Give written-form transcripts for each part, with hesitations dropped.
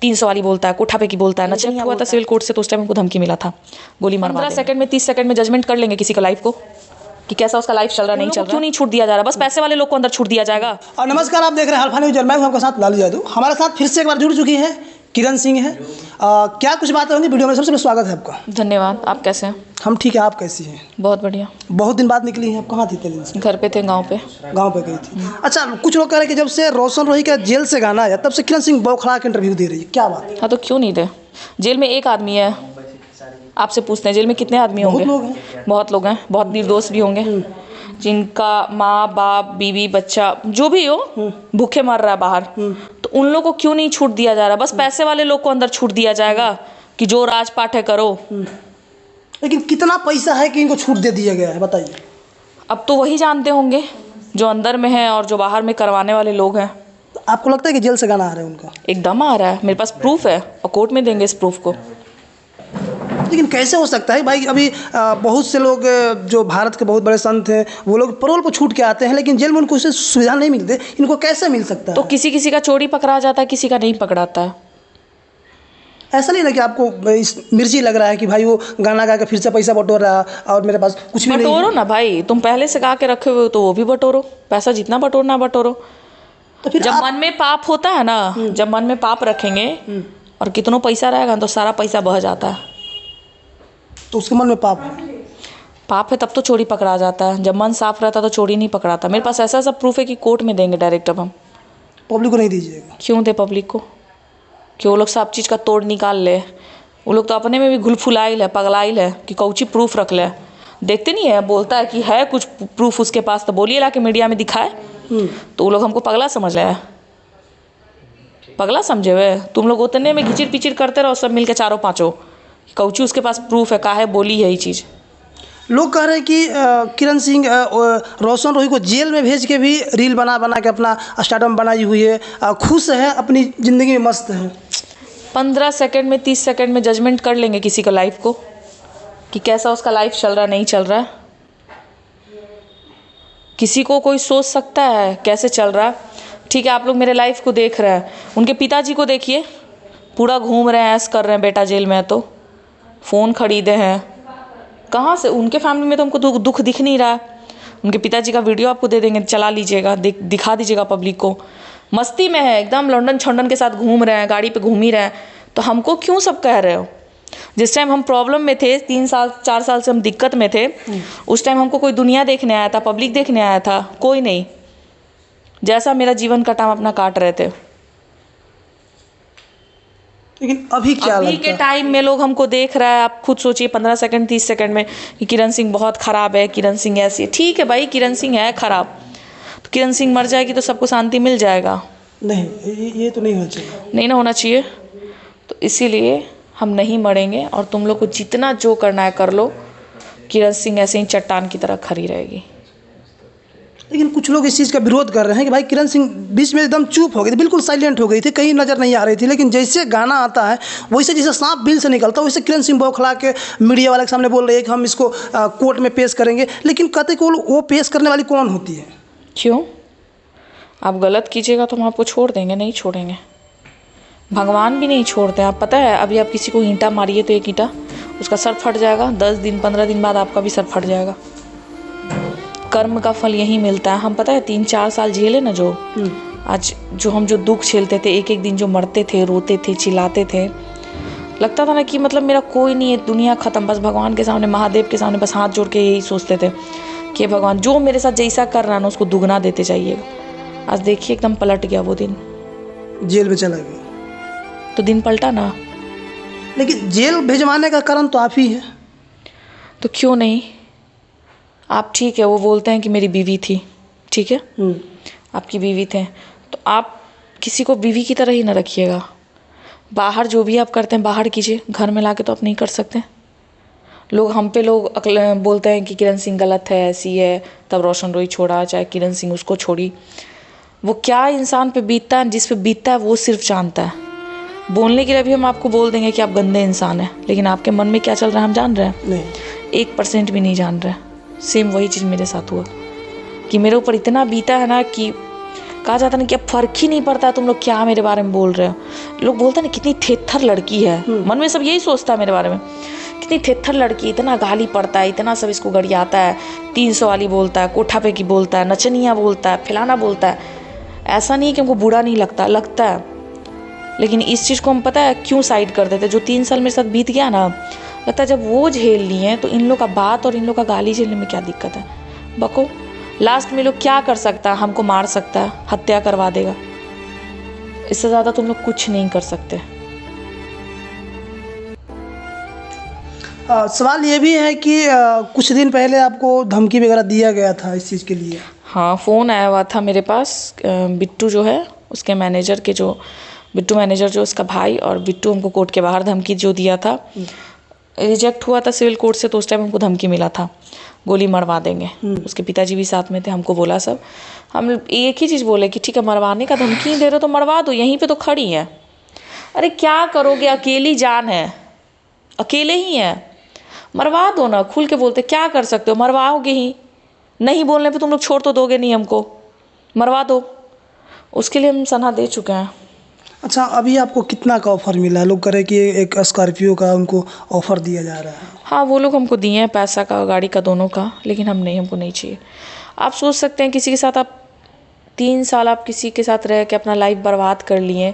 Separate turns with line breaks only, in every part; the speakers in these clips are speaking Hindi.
300 वाली बोलता है, कोठा पे की बोलता है, नचनिया हुआ था सिविल कोर्ट से तो उस टाइम उनको धमकी मिला था गोली मारवा 15 सेकंड में 30 सेकंड में जजमेंट कर लेंगे किसी का लाइफ को कि कैसा उसका लाइफ चल रहा नहीं चल रहा, क्यों नहीं छूट दिया जा रहा, बस पैसे वाले लोग को अंदर छूट दिया जाएगा।
और नमस्कार, आप देख रहे हैं अल्फा न्यूज़, मैं हूं आपके साथ लालू यादव। हमारे साथ फिर से एक बार जुड़ चुकी है किरण सिंह है। क्या कुछ बातें होंगी वीडियो में, सबसे पहले स्वागत है आपका।
धन्यवाद। आप कैसे हैं?
हम ठीक है, आप कैसी हैं?
बहुत बढ़िया।
बहुत दिन बाद निकली हैं, आप कहाँ थी इतने दिन से?
घर पे थे, गाँव पे।
गाँव पे गई थी। अच्छा, कुछ लोग कह रहे हैं कि जब से रोशन रोही का जेल से गाना आया तब से किरण सिंह बौखला के इंटरव्यू दे रही है, क्या बात?
हाँ तो क्यों नहीं दे? जेल में एक आदमी है, आपसे पूछते हैं जेल में कितने आदमी होंगे? बहुत लोग हैं, बहुत निर्दोष भी होंगे जिनका माँ बाप बीवी बच्चा जो भी हो भूखे मर रहा है बाहर, तो उन लोगों को क्यों नहीं छूट दिया जा रहा? बस पैसे वाले लोग को अंदर छूट दिया जाएगा कि जो राजपाट है करो।
लेकिन कितना पैसा है कि इनको छूट दे दिया गया है, बताइए।
अब तो वही जानते होंगे जो अंदर में है और जो बाहर में करवाने वाले लोग हैं।
आपको लगता है कि जेल से गाना आ रहा है उनका?
एकदम आ रहा है, मेरे पास प्रूफ है और कोर्ट में देंगे इस प्रूफ को।
लेकिन कैसे हो सकता है भाई? अभी बहुत से लोग जो भारत के बहुत बड़े संत हैं वो लोग पैरोल पर छूट के आते हैं, लेकिन जेल में उनको उससे सुविधा नहीं मिलते, इनको कैसे मिल सकता है?
तो किसी किसी का चोरी पकड़ा जाता है, किसी का नहीं पकड़ाता है।
ऐसा नहीं ना कि आपको इस मिर्ची लग रहा है कि भाई वो गाना गा के फिर से पैसा बटोर रहा और मेरे पास कुछ भी नहीं?
बटोरो ना भाई, तुम पहले से गा के रखे हुए हो तो वो भी बटोरो, पैसा जितना बटोरना बटोरो।
तो फिर
जब मन में पाप होता है ना, जब मन में पाप रखेंगे और कितनों पैसा रहेगा तो सारा पैसा बह जाता है।
तो उसके मन में पाप
है तब तो चोरी पकड़ा जाता है, जब मन साफ रहता तो चोरी नहीं पकड़ाता। मेरे पास ऐसा सब प्रूफ है कि कोर्ट में देंगे डायरेक्ट। अब हम
पब्लिक को नहीं दीजिएगा?
क्यों दे पब्लिक को? कि वो लोग सब चीज़ का तोड़ निकाल ले। वो लोग तो अपने में भी घुलफुलाइल है, पगलाइल है कि कौची प्रूफ रख ले। देखते नहीं है, बोलता है कि है कुछ प्रूफ उसके पास तो बोलिए ला के मीडिया में दिखाए। तो वो लोग हमको पगला समझ रहे हैं। पगला समझे हुए तुम लोग उतने में घिचिर पिचिर करते रहो सब मिलके चारों पांचों, कौची उसके पास प्रूफ है, काहे बोली है ये चीज़।
लोग कह रहे हैं कि किरण सिंह रोशन रोही को जेल में भेज के भी रील बना बना के अपना स्टारडम बनाई हुई है, खुश है, अपनी ज़िंदगी में मस्त है।
15 सेकंड में 30 सेकंड में जजमेंट कर लेंगे किसी का लाइफ को कि कैसा उसका लाइफ चल रहा नहीं चल रहा। किसी को कोई सोच सकता है कैसे चल रहा? ठीक है, आप लोग मेरे लाइफ को देख रहे हैं, उनके पिताजी को देखिए, पूरा घूम रहे हैं, ऐस कर रहे हैं, बेटा जेल में है तो फ़ोन खरीदे हैं। कहाँ से? उनके फैमिली में तो हमको दुख दिख नहीं रहा है। उनके पिताजी का वीडियो आपको दे देंगे, चला लीजिएगा, दिखा दीजिएगा पब्लिक को। मस्ती में है एकदम, लंदन छंडन के साथ घूम रहे हैं, गाड़ी पे घूम ही रहे हैं। तो हमको क्यों सब कह रहे हो? जिस टाइम हम प्रॉब्लम में थे, 3 साल 4 साल से हम दिक्कत में थे, उस टाइम हमको कोई दुनिया देखने आया था, पब्लिक देखने आया था? कोई नहीं। जैसा मेरा जीवन का टाइम अपना काट रहे थे।
लेकिन अभी क्या
अभी के टाइम में लोग हमको देख रहा है, आप खुद सोचिए 15 सेकंड 30 सेकंड में कि किरण सिंह बहुत ख़राब है, किरण सिंह ऐसी है। ठीक है भाई, किरण सिंह है ख़राब, तो किरण सिंह मर जाएगी तो सबको शांति मिल जाएगा?
नहीं, ये तो नहीं होना चाहिए।
नहीं ना होना चाहिए। तो इसीलिए हम नहीं मरेंगे और तुम लोग को जितना जो करना है कर लो। किरण सिंह ऐसे ही चट्टान की तरह खड़ी रहेगी।
लेकिन कुछ लोग इस चीज़ का विरोध कर रहे हैं कि भाई किरण सिंह बीच में एकदम चुप हो गई थी, बिल्कुल साइलेंट हो गई थी, कहीं नज़र नहीं आ रही थी, लेकिन जैसे गाना आता है वैसे जैसे सांप बिल से निकलता है वैसे किरण सिंह बौखला के मीडिया वाले के सामने बोल रही है कि हम इसको कोर्ट में पेश करेंगे। लेकिन कहते कि वो पेश करने वाली कौन होती है?
क्यों? आप गलत कीजिएगा तो हम आपको छोड़ देंगे? नहीं छोड़ेंगे। भगवान भी नहीं छोड़ते। आप पता है, अभी आप किसी को ईंटा मारिए तो एक ईंटा उसका सर फट जाएगा, 10 दिन 15 दिन बाद आपका भी सर फट जाएगा। कर्म का फल यही मिलता है। हम पता है 3-4 साल झेले ना, जो आज जो हम जो दुख झेलते थे, एक एक दिन जो मरते थे, रोते थे, चिल्लाते थे, लगता था ना कि मतलब मेरा कोई नहीं है, दुनिया ख़त्म। बस भगवान के सामने, महादेव के सामने बस हाथ जोड़ के यही सोचते थे कि भगवान जो मेरे साथ जैसा कर रहा है ना उसको दुगना देते जाइएगा। आज देखिए एकदम पलट गया वो दिन,
जेल में चला गया।
तो दिन पलटा ना।
लेकिन जेल भेजवाने का कारण तो आप ही है।
तो क्यों नहीं? आप ठीक है, वो बोलते हैं कि मेरी बीवी थी, ठीक है, आपकी बीवी थे, तो आप किसी को बीवी की तरह ही ना रखिएगा। बाहर जो भी आप करते हैं बाहर कीजिए, घर में लाके तो आप नहीं कर सकते। लोग हम पे बोलते हैं कि किरण सिंह गलत है, ऐसी है, तब रोशन रोही छोड़ा, चाहे किरण सिंह उसको छोड़ी। वो क्या इंसान पे बीतता है, जिस पे बीतता है वो सिर्फ जानता है। बोलने के लिए भी हम आपको बोल देंगे कि आप गंदे इंसान हैं, लेकिन आपके मन में क्या चल रहा है हम जान रहे हैं?
नहीं,
1% भी नहीं जान रहे। सेम वही चीज़ मेरे साथ हुआ कि मेरे ऊपर इतना बीता है ना कि कहा जाता ना कि अब फ़र्क ही नहीं पड़ता तुम लोग क्या मेरे बारे में बोल रहे हो। लोग बोलते हैं ना कितनी थेथर लड़की है, मन में सब यही सोचता है मेरे बारे में, कितनी थेथर लड़की, इतना गाली पड़ता है, इतना सब इसको गरियाता है, 300 वाली बोलता है, कोठा पे की बोलता है, नचनिया बोलता है, फलाना बोलता है। ऐसा नहीं कि हमको बुरा नहीं लगता, लगता है, लेकिन इस चीज़ को हम पता है क्यों साइड कर देते। जो 3 साल मेरे साथ बीत गया ना, लगता है जब वो झेल ली है तो इन लोग का बात और इन लोग का गाली झेलने में क्या दिक्कत है। बको लास्ट में लोग क्या कर सकता है, हमको मार सकता है, हत्या करवा देगा, इससे ज़्यादा तुम लोग कुछ नहीं कर सकते।
सवाल ये भी है कि कुछ दिन पहले आपको धमकी वगैरह दिया गया था इस चीज़ के लिए?
हाँ, फ़ोन आया हुआ था मेरे पास, बिट्टू जो है उसके मैनेजर के, जो बिट्टू मैनेजर जो उसका भाई, और बिट्टू हमको कोर्ट के बाहर धमकी जो दिया था, रिजेक्ट हुआ था सिविल कोर्ट से, तो उस टाइम हमको धमकी मिला था गोली मरवा देंगे। उसके पिताजी भी साथ में थे, हमको बोला सब, हम एक ही चीज़ बोले कि ठीक है मरवाने का धमकी दे रहे हो तो मरवा दो, यहीं पे तो खड़ी है। अरे क्या करोगे, अकेली जान है, अकेले ही है, मरवा दो ना, खुल के बोलते क्या कर सकते हो, मरवाओगे ही, नहीं बोलने पे तुम लोग छोड़ तो दोगे नहीं हमको, मरवा दो। उसके लिए हम सलाह दे चुके हैं।
अच्छा, अभी आपको कितना का ऑफ़र मिला? लोग कह रहे कि एक स्कॉर्पियो का उनको ऑफ़र दिया जा रहा है।
हाँ, वो लोग हमको दिए हैं, पैसा का गाड़ी का दोनों का, लेकिन हमको नहीं चाहिए। आप सोच सकते हैं किसी के साथ आप 3 साल आप किसी के साथ रह के अपना लाइफ बर्बाद कर लिए,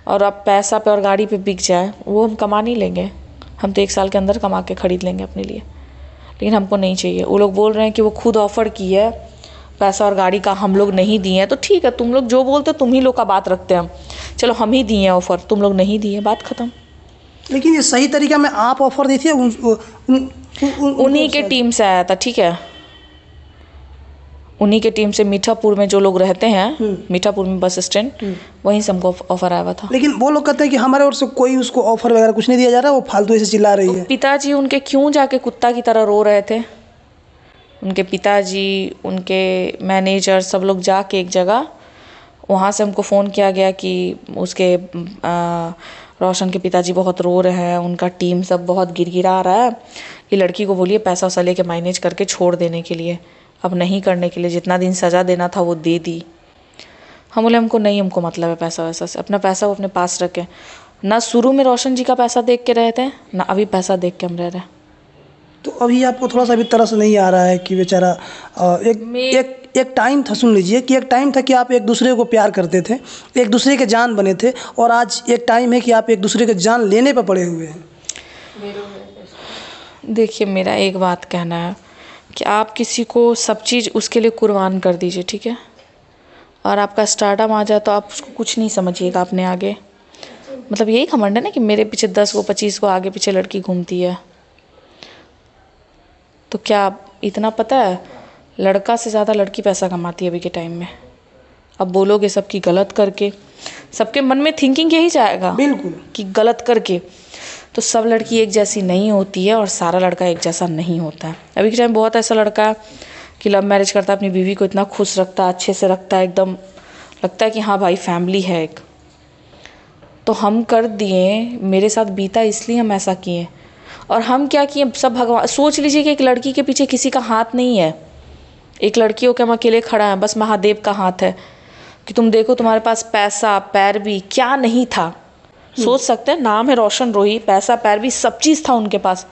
और आप पैसा पे और गाड़ी पे बिक जाए, वो हम कमा नहीं लेंगे, हम तो 1 साल के अंदर कमा के ख़रीद लेंगे अपने लिए, लेकिन हमको नहीं चाहिए। वो लोग बोल रहे हैं कि वो खुद ऑफ़र की है, पैसा और गाड़ी का हम लोग नहीं दिए हैं, तो ठीक है, तुम लोग जो बोलते हो तुम ही लोग का बात रखते हैं हम, चलो हम ही दिए हैं ऑफ़र, तुम लोग नहीं दिए, बात ख़त्म।
लेकिन ये सही तरीका में आप ऑफ़र दी थी
उन्हीं के टीम से आया था, ठीक है, उन्हीं के टीम से, मीठापुर में जो लोग रहते हैं, मीठापुर में बस स्टैंड, वहीं से हमको ऑफ़र आया हुआ था।
लेकिन वो लोग कहते हैं कि हमारे ओर से कोई उसको ऑफ़र वगैरह कुछ नहीं दिया जा रहा है, वो फालतू ऐसे चिल्ला रही है।
पिताजी उनके क्यों जाके कुत्ता की तरह रो रहे थे, उनके पिताजी, उनके मैनेजर, सब लोग जाके एक जगह, वहाँ से हमको फ़ोन किया गया कि उसके रोशन के पिताजी बहुत रो रहे हैं, उनका टीम सब बहुत गिड़गिड़ा रहा है, ये लड़की को बोलिए पैसा वैसा लेके मैनेज करके छोड़ देने के लिए, अब नहीं करने के लिए, जितना दिन सज़ा देना था वो दे दी। हम बोले हमको नहीं, हमको मतलब है पैसा वैसा से, अपना पैसा वो अपने पास रखें। ना शुरू में रोशन जी का पैसा देख के रहे थे, ना अभी पैसा देख के हम रह रहे हैं।
तो अभी आपको थोड़ा सा भी तरस नहीं आ रहा है कि बेचारा एक टाइम था, सुन लीजिए, कि एक टाइम था कि आप एक दूसरे को प्यार करते थे, एक दूसरे के जान बने थे, और आज एक टाइम है कि आप एक दूसरे के जान लेने पर पड़े हुए हैं।
देखिए, मेरा एक बात कहना है कि आप किसी को सब चीज़ उसके लिए कुर्बान कर दीजिए, ठीक है, और आपका स्टार्टअप आ जाए तो आप उसको कुछ नहीं समझिएगा अपने आगे, मतलब यही घमंड है ना कि मेरे पीछे 10 को 25 को आगे पीछे लड़की घूमती है, तो क्या इतना पता है, लड़का से ज़्यादा लड़की पैसा कमाती है अभी के टाइम में। अब बोलोगे सबकी गलत करके, सबके मन में थिंकिंग यही जाएगा
बिल्कुल
कि गलत करके, तो सब लड़की एक जैसी नहीं होती है और सारा लड़का एक जैसा नहीं होता है। अभी के टाइम बहुत ऐसा लड़का है कि लव मैरिज करता है, अपनी बीवी को इतना खुश रखता है, अच्छे से रखता है, एकदम लगता है कि हाँ भाई फैमिली है एक, तो हम कर दिए, मेरे साथ बीता इसलिए हम ऐसा किए, और हम क्या किए, सब भगवान। सोच लीजिए कि एक लड़की के पीछे किसी का हाथ नहीं है, एक लड़की हो के हम अकेले खड़ा है, बस महादेव का हाथ है कि तुम देखो तुम्हारे पास पैसा पैर भी क्या नहीं था, सोच सकते हैं, नाम है रोशन रोही, पैसा पैर भी सब चीज़ था उनके पास,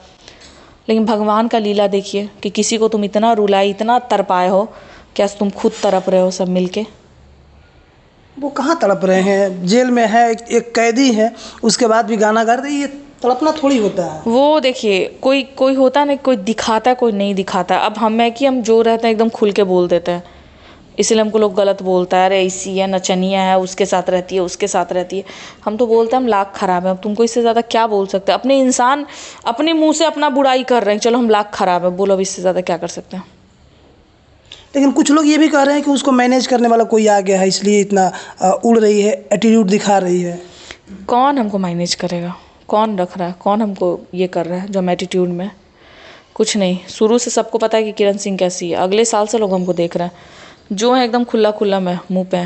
लेकिन भगवान का लीला देखिए कि किसी को तुम इतना रुलाए, इतना तड़पाए हो, क्या तुम खुद तड़प रहे हो सब मिलके।
वो कहाँ तड़प रहे हैं, जेल में है, एक कैदी है, उसके बाद भी गाना गा रही है, ये तड़पना थोड़ी होता है।
वो देखिए, कोई कोई होता है ना, कोई दिखाता है कोई नहीं दिखाता। अब हम है कि हम जो रहते हैं एकदम खुल के बोल देते हैं, इसलिए हमको लोग गलत बोलता है, अरे ऐसी है, नचनिया है, उसके साथ रहती है, उसके साथ रहती है। हम तो बोलते हैं हम लाख ख़राब है, अब तुमको इससे ज़्यादा क्या बोल सकते हैं। अपने इंसान अपने मुँह से अपना बुराई कर रहे हैं, चलो हम लाख ख़राब है, बोलो अब इससे ज़्यादा क्या कर सकते हैं।
लेकिन कुछ लोग ये भी कह रहे हैं कि उसको मैनेज करने वाला कोई आ गया है, इसलिए इतना उड़ रही है, एटीट्यूड दिखा रही है।
कौन हमको मैनेज करेगा, कौन रख रहा है, कौन हमको ये कर रहा है जो हम एटीट्यूड में, कुछ नहीं। शुरू से सबको पता है कि किरण सिंह कैसी है, अगले साल से लोग हमको देख रहे हैं, जो है एकदम खुला खुला में मुँह पे।